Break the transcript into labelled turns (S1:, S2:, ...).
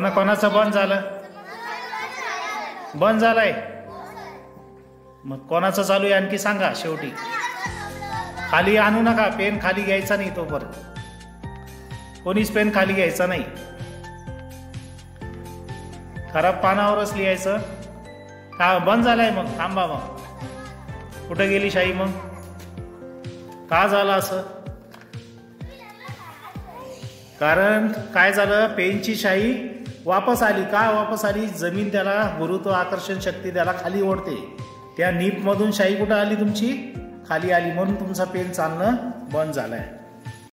S1: कोणाचं बंद झालं? बंद झालंय. मग कोणाचं चालू आहे आणखी सांगा. शेवटी खाली आणू नका, पेन खाली घ्यायचा नाही तोपर्यंत. कोणीच पेन खाली घ्यायचा नाही. खराब पानावरच लिहायचं. का बंद झालाय? मग थांबा. मग कुठे गेली शाई? मग का झालं असं? कारण काय झालं, पेनची शाई वापस आली. का वापस आली? जमीन त्याला गुरुत्व आकर्षण शक्ती त्याला खाली ओढते. त्या नीप मधून शाई कुठं आली? तुमची खाली आली. म्हणून तुमचा पेन चालणं बंद झालाय.